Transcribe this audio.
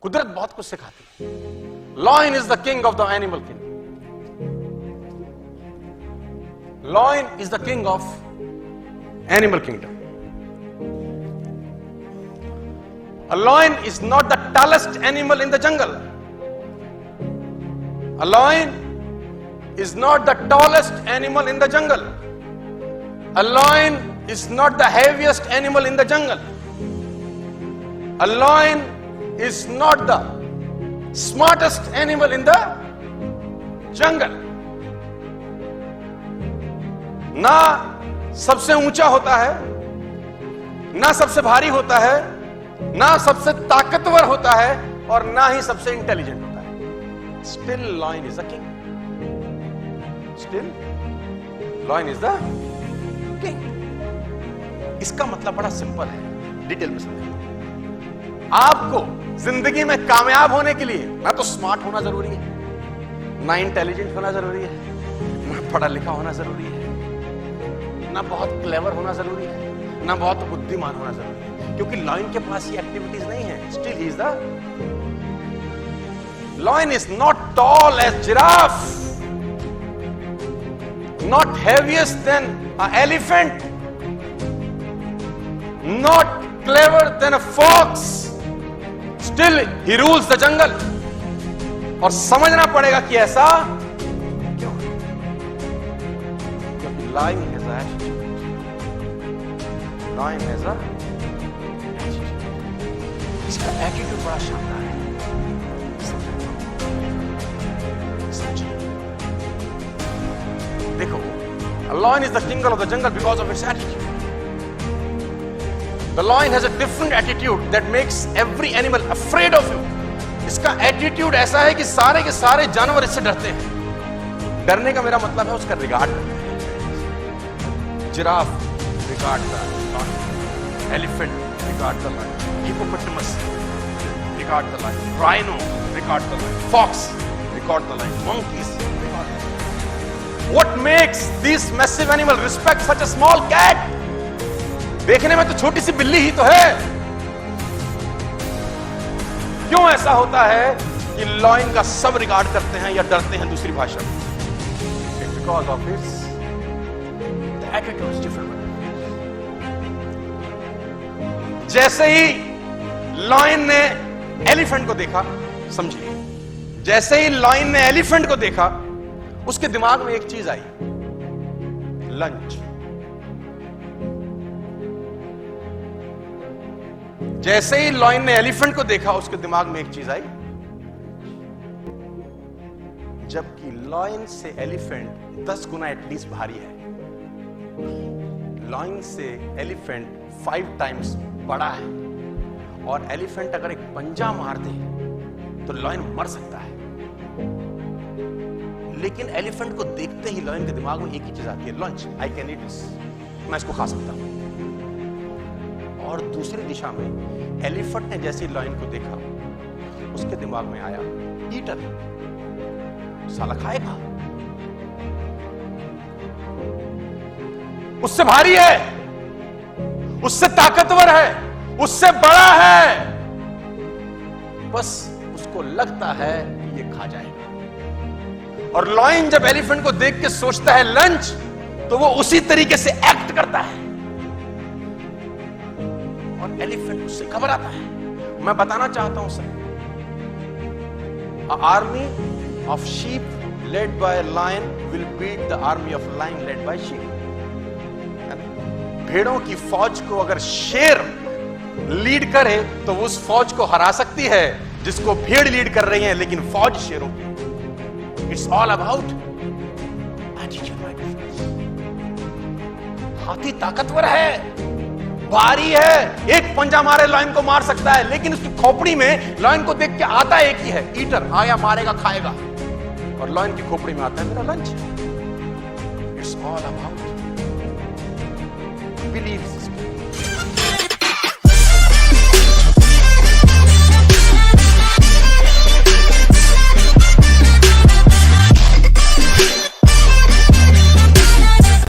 कुदरत बहुत कुछ सिखाती है। Lion is the king of the animal kingdom. Lion is the king of animal kingdom. A lion is not the tallest animal in the jungle. A lion is not the tallest animal in the jungle. A lion is not the heaviest animal in the jungle. A lion is not the smartest animal in the jungle. ना सबसे ऊंचा होता है, ना सबसे भारी होता है, ना सबसे ताकतवर होता है, और ना ही सबसे इंटेलिजेंट होता है। Still lion is the king. Still lion is the king. इसका मतलब बड़ा सिंपल है, डिटेल में समझें। आपको जिंदगी में कामयाब होने के लिए ना तो स्मार्ट होना जरूरी है, ना इंटेलिजेंट होना जरूरी है, ना पढ़ा लिखा होना जरूरी है, ना बहुत क्लेवर होना जरूरी है, ना बहुत बुद्धिमान होना जरूरी है, क्योंकि लॉयन के पास ये एक्टिविटीज नहीं है। Still he is the lion is not tall as giraffe, not heaviest than a elephant, not clever than a fox, still he rules the jungle. और समझना पड़ेगा कि ऐसा क्यों है, क्योंकि lion has a attitude, lion has a इसका attitude बड़ा शानदार है। देखो, a lion is the king of the jungle because of its attitude. The lion has a different attitude that makes every animal afraid of you. इसका attitude ऐसा है कि सारे के सारे जानवर इससे डरते हैं। डरने का मेरा मतलब है उसका रिगार्ड करते हैं। Giraffe regard the lion, elephant regard the lion, hippopotamus regard the lion, rhino regard the lion, fox regard the lion, monkeys regard the lion. What makes this massive animal respect such a small cat? देखने में तो छोटी सी बिल्ली ही तो है। क्यों ऐसा होता है कि लॉयन का सब रिगार्ड करते हैं या डरते हैं दूसरी भाषा में? It's because of its the attitude is different. जैसे ही लॉयन ने एलिफेंट को देखा, समझिए, जैसे ही लॉयन ने एलिफेंट को देखा, उसके दिमाग में एक चीज आई, लंच। जैसे ही लॉयन ने एलिफेंट को देखा, उसके दिमाग में एक चीज आई, जबकि लॉयन से एलिफेंट 10 गुना एटलीस्ट भारी है। लॉयन से एलिफेंट 5 टाइम्स बड़ा है, और एलिफेंट अगर एक पंजा मार दे तो लॉयन मर सकता है। लेकिन एलिफेंट को देखते ही लॉयन के दिमाग में एक ही चीज आती है, lunch, I can eat this, मैं इसको खा सकता हूं। और दूसरी दिशा में एलिफेंट ने जैसे लॉयन को देखा, उसके दिमाग में आया, ईटर, साला खाएगा, उससे भारी है, उससे ताकतवर है, उससे बड़ा है, बस उसको लगता है कि ये खा जाएगा। और लॉयन जब एलिफेंट को देख के सोचता है लंच, तो वो उसी तरीके से एक्ट करता है, और एलिफेंट उससे घबराता है। मैं बताना चाहता हूं sir, army of sheep led by lion will beat the army of lion led by sheep. भेड़ों की फौज को अगर शेर लीड करे तो वो उस फौज को हरा सकती है जिसको भेड़ लीड कर रही है, लेकिन फौज शेरों की। It's all about attitude my friends. हाथी ताकतवर है, भारी है, एक पंजा मारे लॉयन को मार सकता है, लेकिन उसकी खोपड़ी में लॉयन को देख के आता एक ही है, ईटर, आया मारेगा खाएगा, और लॉयन की खोपड़ी में आता है मेरा lunch. It's all about beliefs.